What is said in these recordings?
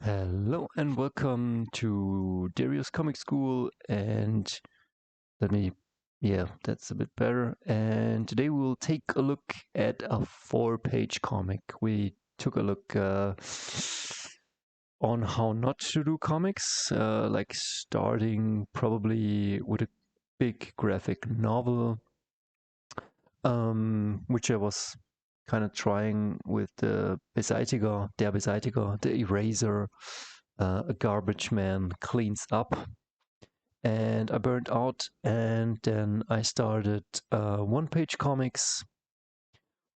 Hello and welcome to Dario's Comic School, and let me, yeah, that's a bit better. And today we'll take a look at a 4-page comic. We took a look on how not to do comics, like starting probably with a big graphic novel, which I was kind of trying with the Beseitiger, the eraser. A garbage man cleans up, and I burned out. And then I started one-page comics,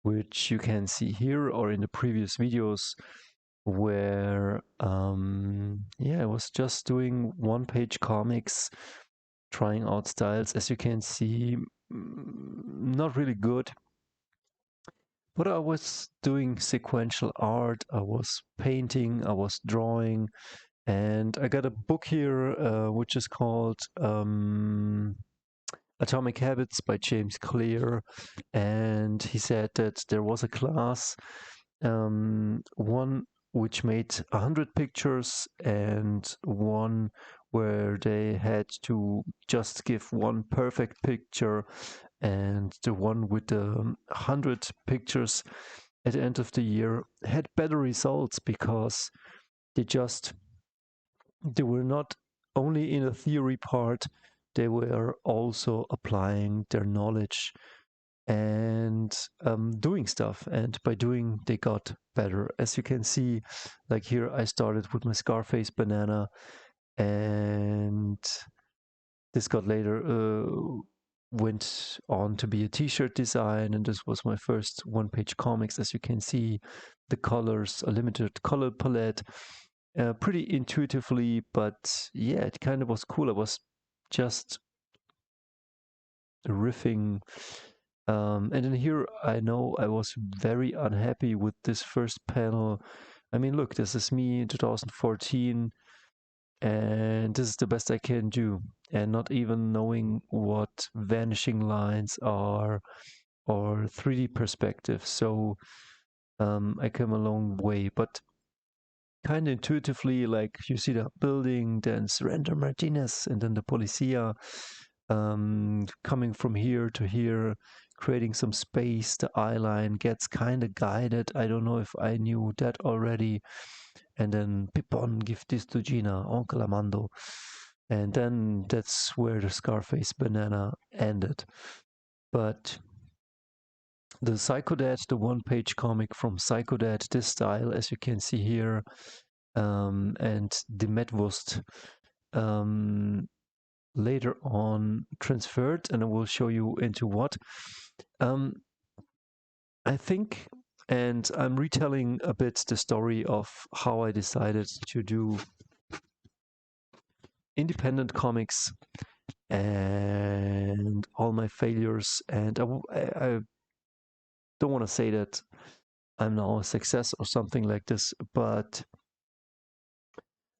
which you can see here or in the previous videos, where I was just doing one-page comics, trying out styles. As you can see, not really good. But I was doing sequential art, I was painting, I was drawing, and I got a book here which is called Atomic Habits by James Clear. And he said that there was a class, one which made 100 pictures and one where they had to just give one perfect picture, and the one with the 100 pictures at the end of the year had better results because they were not only in a theory part, they were also applying their knowledge and doing stuff. And by doing, they got better. As you can see, like here, I started with my Scarface banana, and this got later went on to be a t-shirt design, and this was my first one-page comics. As you can see, the colors, a limited color palette, pretty intuitively, but yeah, it kind of was cool. I was just riffing. And then here, I know I was very unhappy with this first panel. I mean, look, this is me in 2014, and this is the best I can do. And not even knowing what vanishing lines are or 3D perspective. So I came a long way, but kind of intuitively, like you see the building, then Surrender Martinez, and then the Policia, coming from here to here, creating some space. The eye line gets kind of guided. I don't know if I knew that already. And then Pippon, give this to Gina, Uncle Amando. And then that's where the Scarface banana ended. But the Psychodad, the one-page comic from Psychodad, this style, as you can see here, and the Medwurst later on transferred, and I will show you into what. I think, and I'm retelling a bit the story of how I decided to do independent comics and all my failures. And I don't want to say that I'm now a success or something like this, but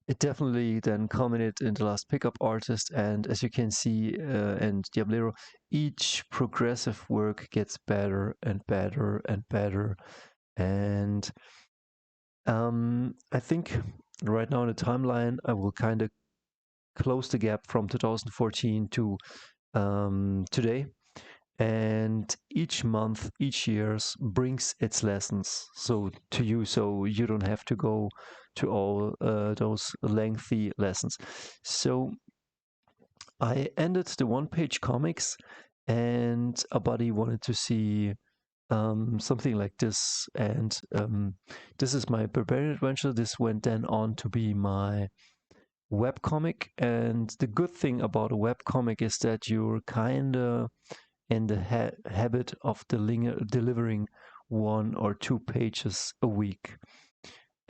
it definitely then culminated in the last pickup artist. And as you can see, and Diablero, each progressive work gets better and better and better. And I think right now in the timeline, I will kind of close the gap from 2014 to today. And each month, each year brings its lessons so to you, so you don't have to go to all those lengthy lessons. So I ended the one-page comics, and a buddy wanted to see something like this, and this is my Barbarian Adventure. This went then on to be my webcomic, and the good thing about a webcomic is that you're kind of in the habit of delivering 1 or 2 pages a week,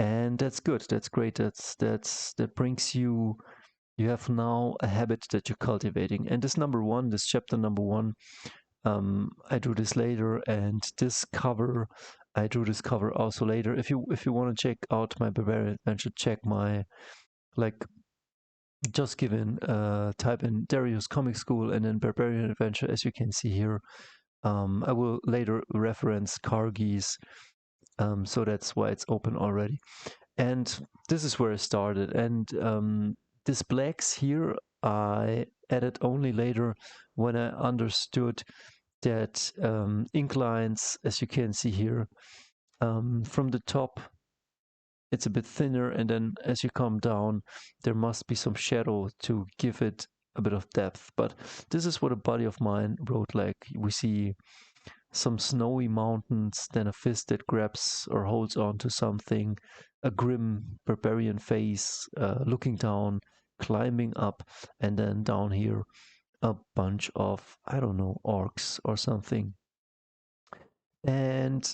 and that's good. That's great. That brings you. You have now a habit that you're cultivating. And this chapter number 1, I drew this later, and this cover, I drew this cover also later. If you want to check out my Barbarian Adventure, check my just type in Dario's Comic School and then Barbarian Adventure, as you can see here. I will later reference Kargi's, so that's why it's open already. And this is where I started. And this blacks here I added only later when I understood that ink lines, as you can see here, from the top it's a bit thinner, and then as you come down there must be some shadow to give it a bit of depth. But this is what a buddy of mine wrote. Like, we see some snowy mountains, then a fist that grabs or holds on to something, a grim barbarian face looking down, climbing up, and then down here a bunch of, I don't know, orcs or something. And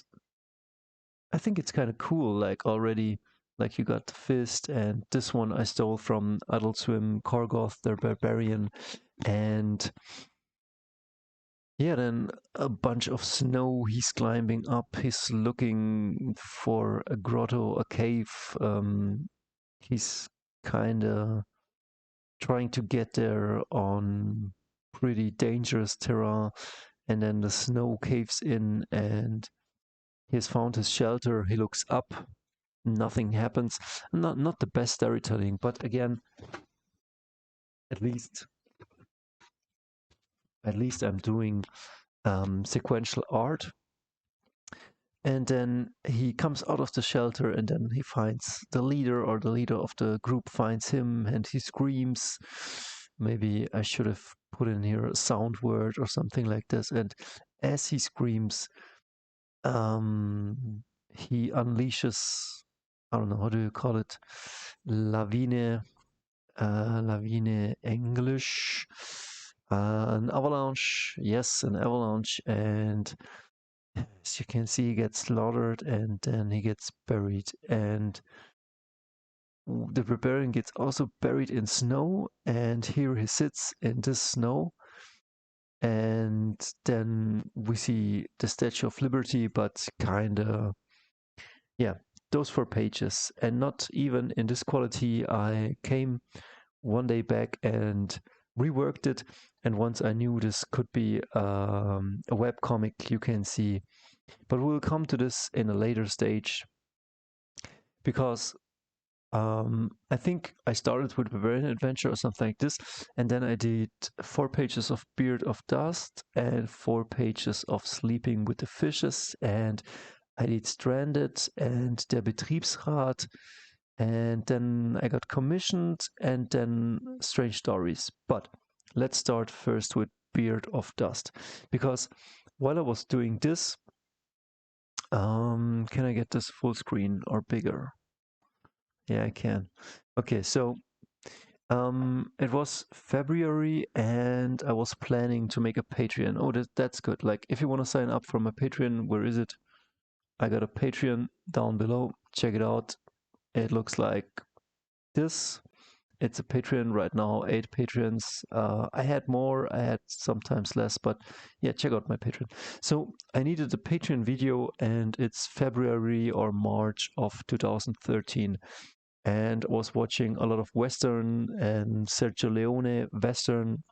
I think it's kind of cool, like already, like you got the fist, and this one I stole from Adult Swim, Korgoth, their barbarian, and yeah, then a bunch of snow. He's climbing up. He's looking for a grotto, a cave. He's kind of trying to get there on pretty dangerous terrain, and then the snow caves in, and he's found his shelter. He looks up. Nothing happens. Not the best storytelling, but again, at least I'm doing sequential art. And then he comes out of the shelter, and then he finds the leader, or the leader of the group finds him, and he screams. Maybe I should have put in here a sound word or something like this. And as he screams, he unleashes, I don't know, how do you call it? Lawine, Lawine English. An avalanche, yes, an avalanche. And as you can see, he gets slaughtered, and then he gets buried. And the barbarian gets also buried in snow, and here he sits in this snow. And then we see the Statue of Liberty, but kinda, yeah, those 4 pages. And not even in this quality. I came one day back and reworked it, and once I knew this could be a web comic, you can see. But we'll come to this in a later stage, because I think I started with Barbarian Adventure or something like this, and then I did 4 pages of Beard of Dust and 4 pages of Sleeping with the Fishes, and I did Stranded and Der Betriebsrat, and then I got commissioned, and then Strange Stories. But let's start first with Beard of Dust, because while I was doing this, can I get this full screen or bigger? Yeah, I can. Okay, so it was February, and I was planning to make a Patreon. Oh, that's good. Like, if you want to sign up for my Patreon, where is it? I got a Patreon down below. Check it out. It looks like this. It's a Patreon right now, 8 patrons. I had more, I had sometimes less, but yeah, check out my Patreon. So I needed a Patreon video, and it's February or March of 2013. And I was watching a lot of Western and Sergio Leone Western.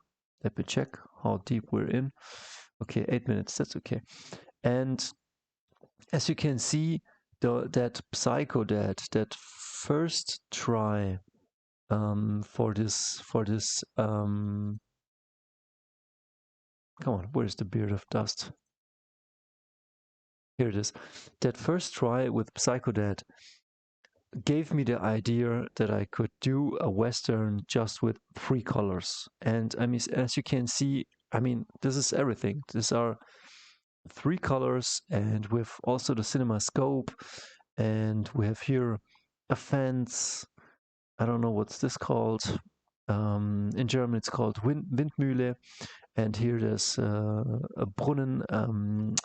Let me check how deep we're in. Okay, 8 minutes, that's okay. And as you can see, that Psycho Dad, that first try for this come on, where's the Beard of Dust? Here it is. That first try with Psycho Dad gave me the idea that I could do a Western just with 3 colors. And I mean, as you can see, I mean, this is everything. These are 3 colors, and with also the cinema scope, and we have here a fence. I don't know what's this called. In German, it's called Windmühle. And here there's a Brunnen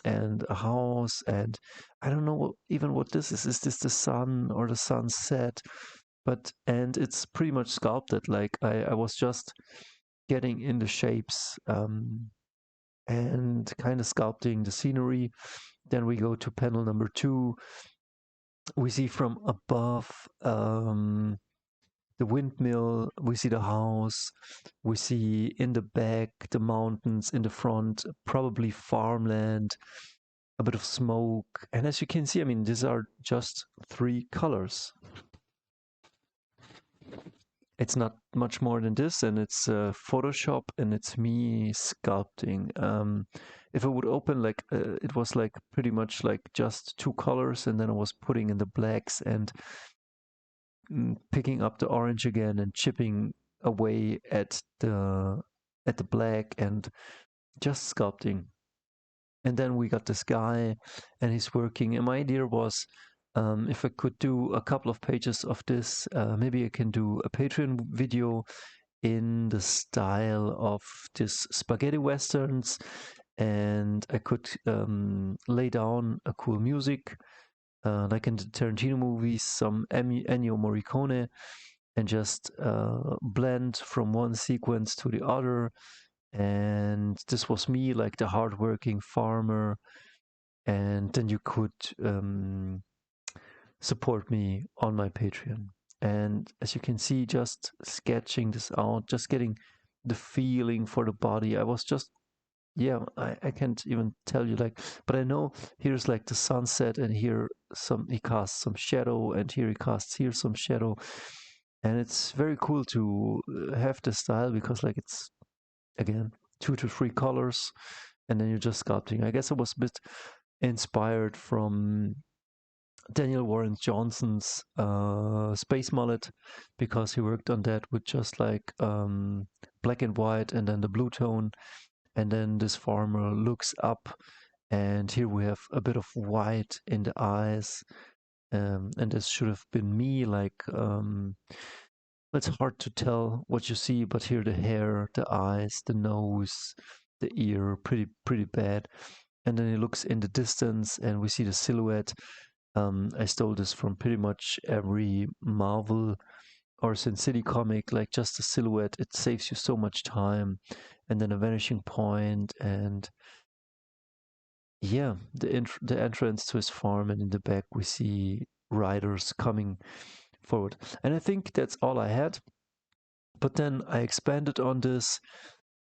and a house, and I don't know even what this is. Is this the sun or the sunset? And it's pretty much sculpted. Like, I was just getting in the shapes and kind of sculpting the scenery. Then we go to panel number 2. We see from above the windmill, we see the house, we see in the back the mountains, in the front probably farmland, a bit of smoke. And as you can see, I mean, these are just 3 colors. it's not much more than this, and it's Photoshop, and it's me sculpting. If I would open, like, it was like pretty much like just two colors, and then I was putting in the blacks and picking up the orange again and chipping away at the black and just sculpting. And then we got this guy, and he's working. And my idea was, if I could do a couple of pages of this, maybe I can do a Patreon video in the style of this spaghetti westerns, and I could lay down a cool music, like in the Tarantino movies, some Ennio Morricone, and just blend from one sequence to the other. And this was me, like the hardworking farmer. And then you could support me on my Patreon. And as you can see, just sketching this out, just getting the feeling for the body. I was just, yeah, I can't even tell you, like, but I know here's like the sunset, and here he casts some shadow, and here he casts here some shadow. And it's very cool to have this style, because like it's, again, 2 to 3 colors, and then you're just sculpting. I guess I was a bit inspired from Daniel Warren Johnson's Space Mullet, because he worked on that with just like black and white and then the blue tone. And then this farmer looks up, and here we have a bit of white in the eyes. And this should have been me, like, it's hard to tell what you see, but here the hair, the eyes, the nose, the ear, pretty bad. And then he looks in the distance, and we see the silhouette. I stole this from pretty much every Marvel or Sin City comic, like just the silhouette. It saves you so much time. And then a vanishing point, and yeah, the entrance to his farm, and in the back we see riders coming forward. And I think that's all I had. But then I expanded on this,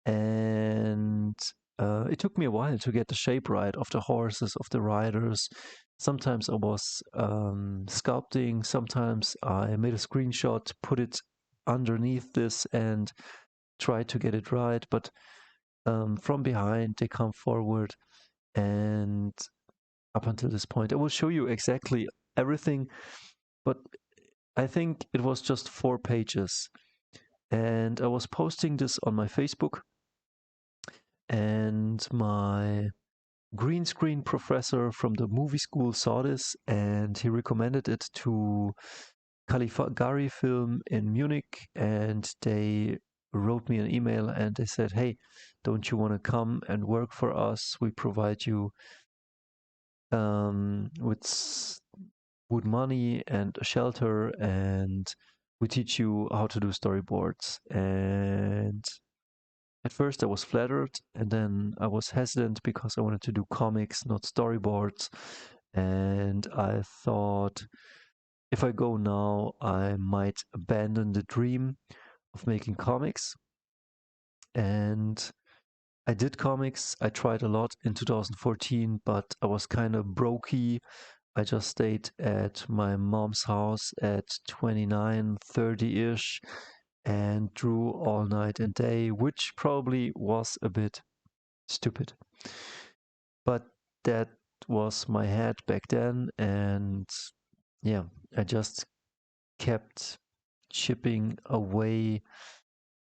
and it took me a while to get the shape right of the horses, of the riders. Sometimes I was sculpting, sometimes I made a screenshot, put it underneath this, and tried to get it right. But from behind, they come forward, and up until this point, I will show you exactly everything. But I think it was just 4 pages, and I was posting this on my Facebook, and my green screen professor from the movie school saw this, and he recommended it to Caligari Film in Munich, and they wrote me an email, and they said, hey, don't you want to come and work for us? We provide you with money and a shelter, and we teach you how to do storyboards. And at first I was flattered, and then I was hesitant, because I wanted to do comics, not storyboards. And I thought, if I go now, I might abandon the dream of making comics. And I did comics. I tried a lot in 2014, but I was kind of brokey. I just stayed at my mom's house at 29, 30-ish, and drew all night and day, which probably was a bit stupid. But that was my head back then, and yeah, I just kept chipping away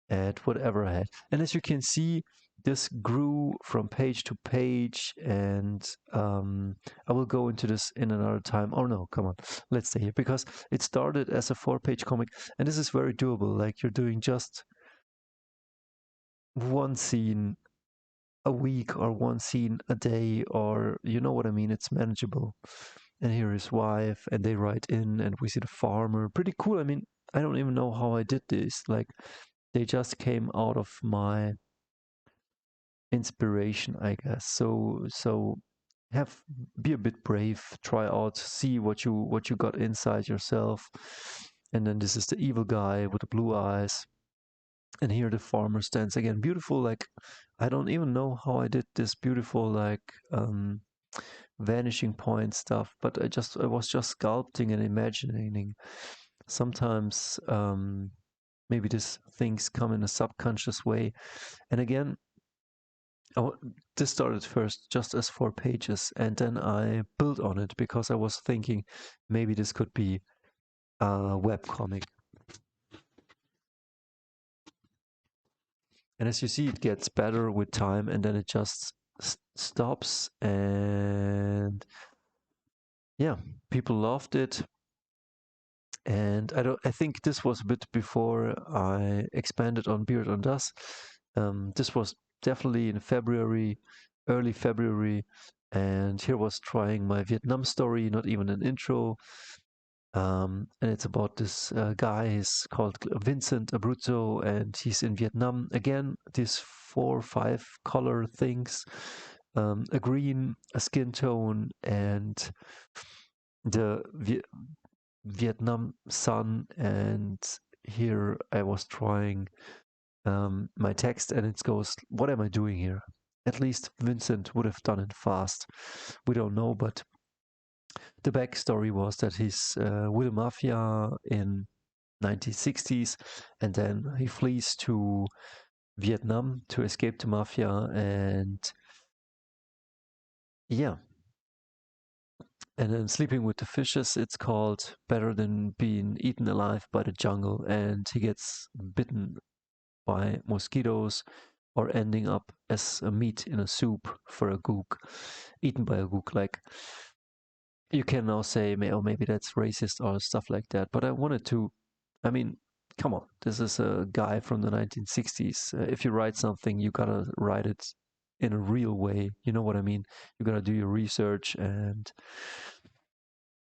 at whatever I had. And as you can see, this grew from page to page, and I will go into this in another time. Oh no, come on, let's stay here, because it started as a 4-page comic, and this is very doable. Like, you're doing just one scene a week, or one scene a day, or you know what I mean. It's manageable. And here his wife, and they write in, and we see the farmer. Pretty cool. I mean, I don't even know how I did this. Like, they just came out of my inspiration, I guess. So have be a bit brave, try out, see what you got inside yourself. And then this is the evil guy with the blue eyes. And here the farmer stands again. Beautiful, like, I don't even know how I did this beautiful, like, vanishing point stuff, but I was just sculpting and imagining. Sometimes maybe these things come in a subconscious way. And again, this started first just as 4 pages, and then I built on it because I was thinking maybe this could be a web comic. And as you see, it gets better with time, and then it just stops. And yeah, people loved it. And I think this was a bit before I expanded on Beard on Dust. This was definitely in February, early February, and here was trying my Vietnam story, not even an intro. And it's about this guy. He's called Vincent Abruzzo, and he's in Vietnam. Again, these 4 or 5 color things, a green, a skin tone, and the Vietnam sun. And here I was trying my text, and it goes, what am I doing here? At least Vincent would have done it fast. We don't know, but the backstory was that he's with the mafia in 1960s, and then he flees to Vietnam to escape the mafia. And yeah, and then Sleeping with the Fishes, it's called Better Than Being Eaten Alive by the Jungle. And he gets bitten by mosquitoes or ending up as a meat in a soup for a gook, eaten by a gook. Like, you can now say, oh, maybe that's racist or stuff like that. But I wanted to, I mean, come on, this is a guy from the 1960s. If you write something, you gotta write it in a real way. You know what I mean? You gotta do your research, and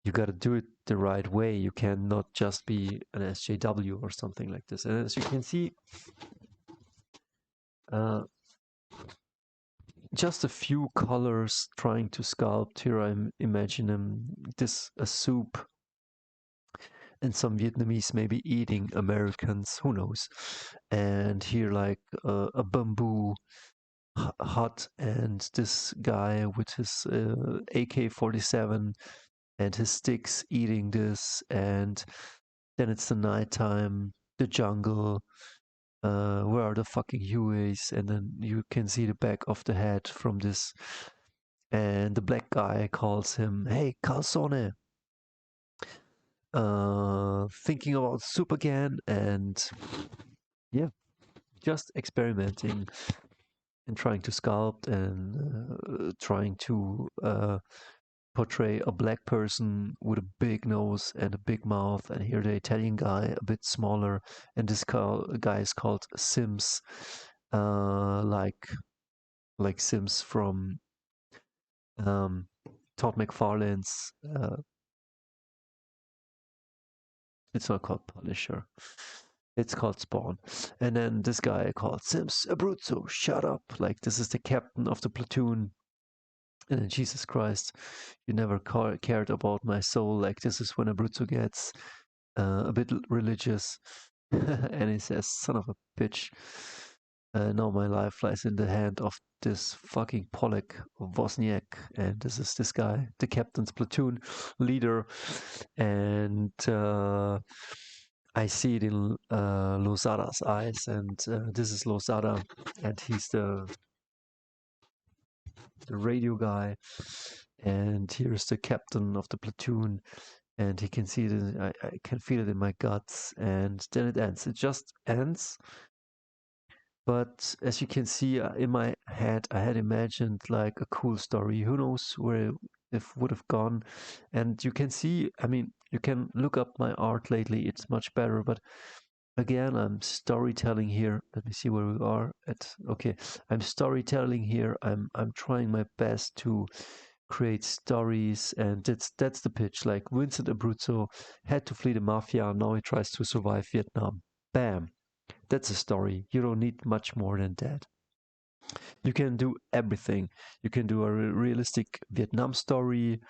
you gotta do it the right way. You cannot just be an SJW or something like this. And as you can see, uh, just a few colors trying to sculpt. Here I'm imagining this a soup, and some Vietnamese maybe eating Americans, who knows. And here like a bamboo hut, and this guy with his AK-47 and his sticks eating this. And then it's the nighttime, the jungle. Where are the fucking Hueys? And then you can see the back of the head from this. And the black guy calls him, "Hey, calzone." Thinking about soup again. And yeah, just experimenting and trying to sculpt, and trying to portray a black person with a big nose and a big mouth. And here the Italian guy a bit smaller, and this guy is called Sims, like Sims from um, Todd McFarlane's. It's not called Punisher. It's called Spawn. And then this guy called Sims Abruzzo, shut up. Like, this is the captain of the platoon. And then, Jesus Christ, you never cared about my soul. Like, this is when Abruzzo gets a bit religious. And he says, son of a bitch. Now my life lies in the hand of this fucking Polak Wozniak. And this is this guy, the captain's platoon leader. And I see it in Losada's eyes. And this is Losada, and he's the radio guy. And here's the captain of the platoon, and he can see it. I can feel it in my guts. And then it ends. It just ends. But as you can see, in my head, I had imagined like a cool story. Who knows where it would have gone? And you can see, I mean, you can look up my art lately. It's much better. But again, I'm storytelling here. Let me see where we are at. Okay, I'm storytelling here. I'm trying my best to create stories, and that's the pitch. Like, Vincent Abruzzo had to flee the mafia. Now he tries to survive Vietnam. Bam. That's a story. You don't need much more than that. You can do everything. You can do a realistic Vietnam story.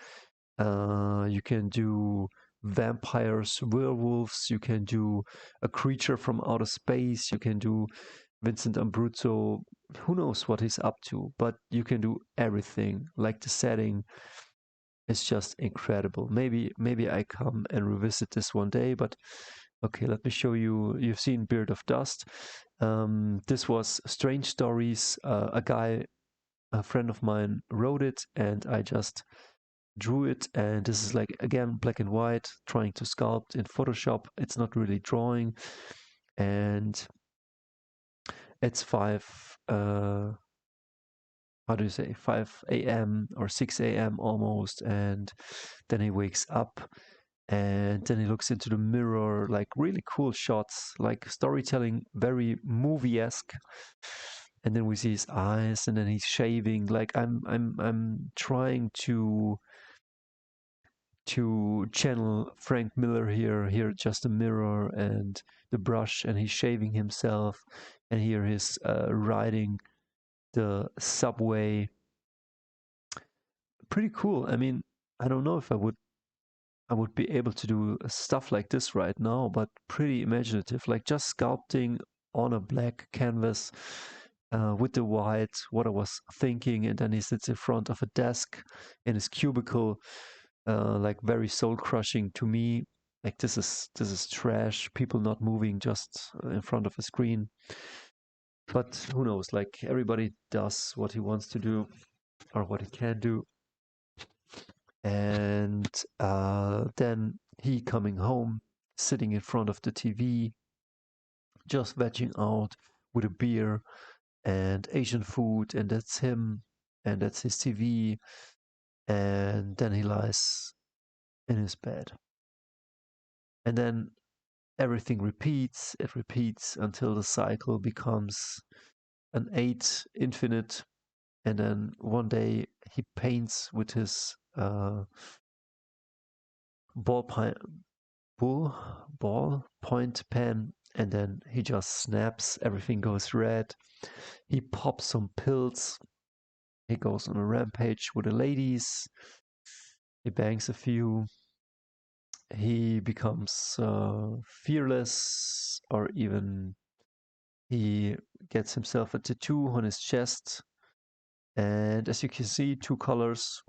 You can do vampires, werewolves. You can do a creature from outer space. You can do Vincent Abruzzo. Who knows what he's up to? But you can do everything. Like, the setting is just incredible. Maybe I come and revisit this one day. But Okay, let me show you. You've seen Beard of Dust. This was Strange Stories. A friend of mine wrote it, and I just drew it. And this is like, again, black and white, trying to sculpt in Photoshop. It's not really drawing. And it's 5 a.m. or 6 a.m. almost. And then he wakes up and then he looks into the mirror, like really cool shots, like storytelling, very movie-esque. And then we see his eyes, and then he's shaving. Like I'm trying to channel Frank Miller here, just a mirror and the brush, and he's shaving himself, and here he's riding the subway. Pretty cool. I mean, I don't know if I would be able to do stuff like this right now, but pretty imaginative, like just sculpting on a black canvas with the white, what I was thinking, and then he sits in front of a desk in his cubicle, like very soul crushing to me. Like this is trash. People not moving, just in front of a screen. But who knows? Like everybody does what he wants to do or what he can do. And then he coming home, sitting in front of the TV, just vegging out with a beer and Asian food, and that's him, and that's his TV, and then he lies in his bed. And then everything repeats, it repeats until the cycle becomes an 8 infinite, and then one day he paints with his ball bull ball point pen, and then he just snaps, everything goes red. He pops some pills, he goes on a rampage with the ladies, he bangs a few, he becomes fearless, or even he gets himself a tattoo on his chest. And as you can see, two colors,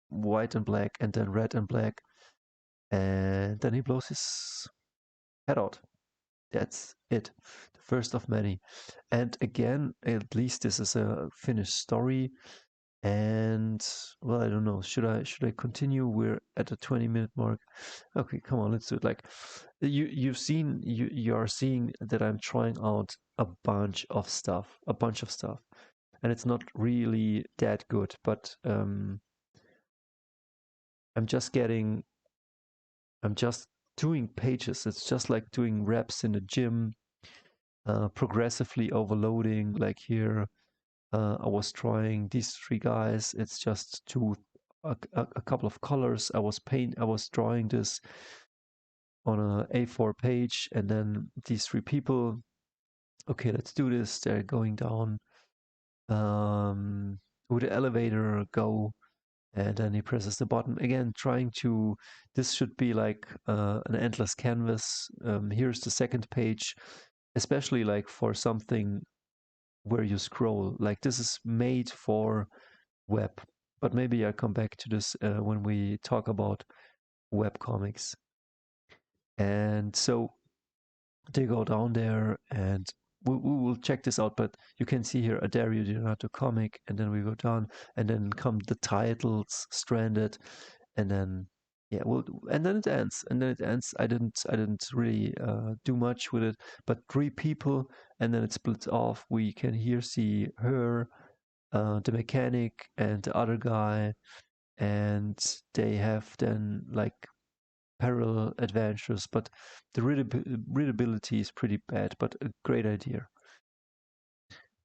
white and black, and then red and black. And then he blows his head out. That's it. The first of many. And again, at least this is a finished story. And well, I don't know. Should I continue? We're at the 20-minute mark. Okay, come on, let's do it. Like you are seeing that I'm trying out a bunch of stuff, and it's not really that good. But I'm just getting, I'm just doing pages. It's just like doing reps in the gym, progressively overloading. Like here, I was trying these three guys. It's just a couple of colors. I was drawing this on a A4 page, and then these three people. Okay, let's do this. They're going down with the elevator. Go, and then he presses the button again, trying to. This should be like an endless canvas. Here's the second page, especially like for something where you scroll. Like this is made for web, but maybe I'll come back to this when we talk about web comics. And so they go down there, and we will check this out. But you can see here a Dario Donato comic, and then we go down, and then come the titles, Stranded, and then yeah, well, and then it ends, I didn't really do much with it, but three people, and then it splits off. We can here see her, the mechanic, and the other guy, and they have then like parallel adventures, but the readability is pretty bad, but a great idea.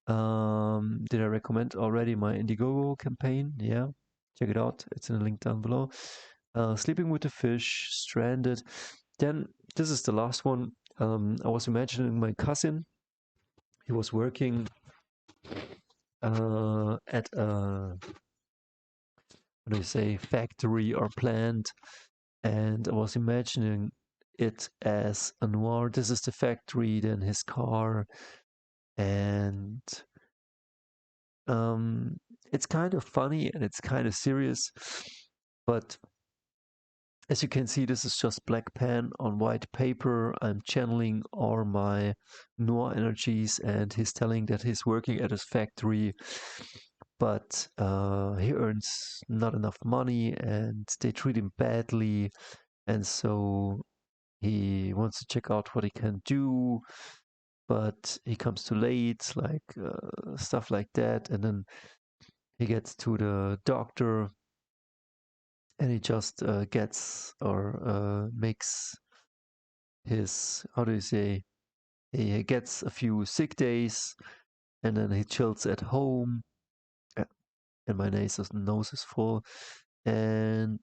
Did I recommend already my Indiegogo campaign? Yeah, check it out. It's in the link down below. Sleeping with the Fish, Stranded. Then this is the last one. I was imagining my cousin. He was working at a, what do you say, factory or plant, and I was imagining it as a noir. This is the factory, then his car, and it's kind of funny and it's kind of serious, but As you can see, this is just black pen on white paper. I'm channeling all my Noir energies, and he's telling that he's working at his factory, but he earns not enough money and they treat him badly, and so he wants to check out what he can do, but he comes too late, like stuff like that. And then he gets to the doctor and he just gets or makes his, how do you say, he gets a few sick days and then he chills at home. And my nose is full. And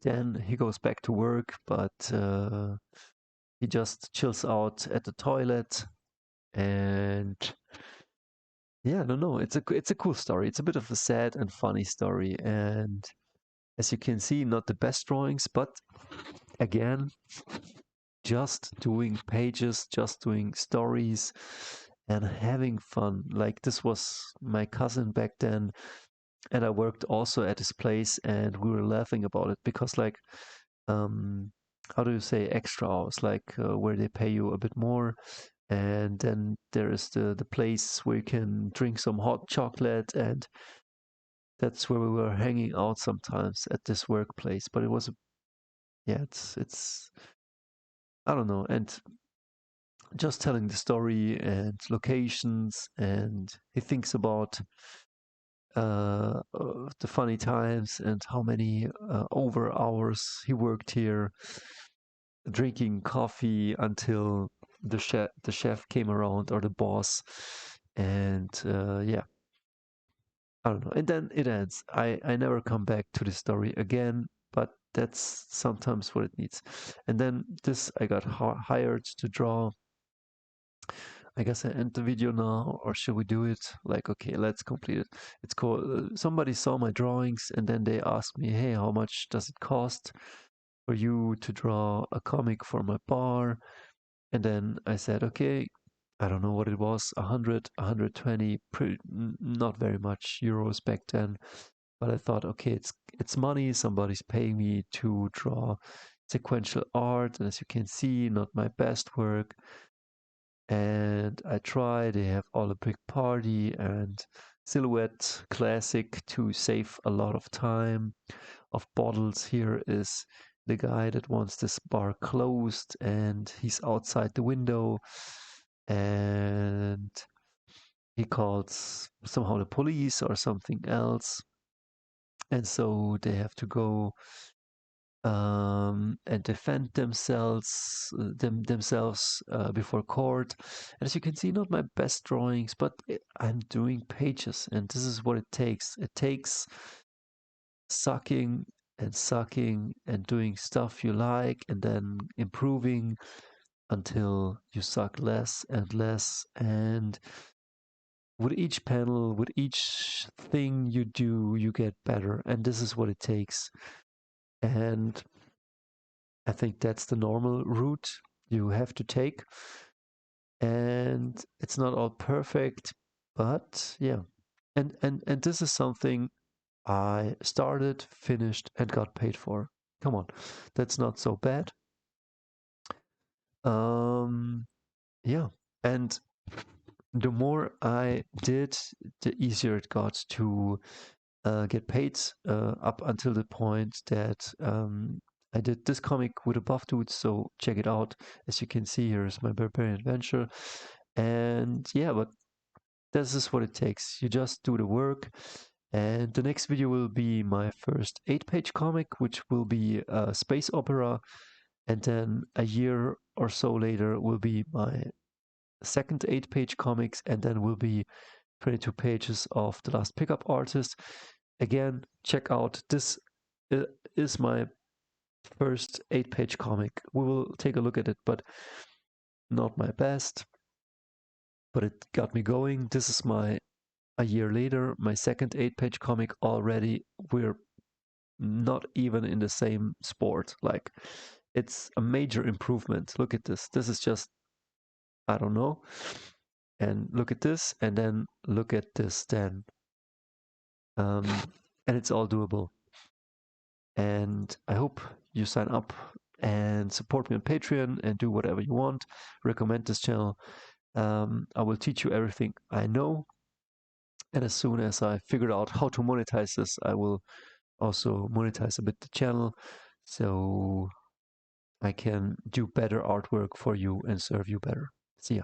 then he goes back to work, but he just chills out at the toilet. And yeah, no, no, it's a cool story. It's a bit of a sad and funny story. And as you can see, not the best drawings, but again, just doing pages, just doing stories and having fun. Like this was my cousin back then, and I worked also at his place, and we were laughing about it because, like, um, how do you say, extra hours, like where they pay you a bit more, and then there is the place where you can drink some hot chocolate, and that's where we were hanging out sometimes at this workplace. But it was, yeah, it's I don't know, and just telling the story and locations, and he thinks about the funny times and how many over hours he worked here, drinking coffee until the chef came around, or the boss, and yeah, I don't know. And then it ends. I never come back to the story again, but that's sometimes what it needs. And then this, I got hired to draw. I guess I end the video now, or should we do it? Like, okay, let's complete it. It's called, somebody saw my drawings and then they asked me, hey, how much does it cost for you to draw a comic for my bar? And then I said, okay, I don't know what it was, 100, 120, not very much euros back then. But I thought, okay, it's money. Somebody's paying me to draw sequential art. And as you can see, not my best work. And I try. They have all a big party and silhouette classic to save a lot of time of bottles. Here is the guy that wants this bar closed and he's outside the window and he calls somehow the police or something else. And so they have to go and defend themselves before court. And as you can see, not my best drawings, but I'm doing pages, and this is what it takes. It takes sucking and doing stuff you like, and then improving until you suck less and less. And with each panel, with each thing you do, you get better. And this is what it takes. And I think that's the normal route you have to take. And it's not all perfect, but yeah. And this is something I started, finished, and got paid for. Come on, that's not so bad. Um, yeah. And the more I did, the easier it got to get paid, up until the point that I did this comic with a buff dude, so check it out. As you can see, here's my Barbarian Adventure. And yeah, but this is what it takes. You just do the work. And the next video will be my first 8-page comic, which will be a space opera. And then a year or so later will be my second 8-page comics, and then will be 22 pages of The Last Pickup Artist. Again, check out this is my first 8-page comic. We will take a look at it, but not my best. But it got me going. This is a year later, my second 8-page comic already. We're not even in the same sport. Like, it's a major improvement. Look at this. This is just, I don't know. And look at this, and then look at this then. And it's all doable. And I hope you sign up and support me on Patreon and do whatever you want. Recommend this channel. I will teach you everything I know. And as soon as I figured out how to monetize this, I will also monetize a bit the channel so I can do better artwork for you and serve you better. See ya.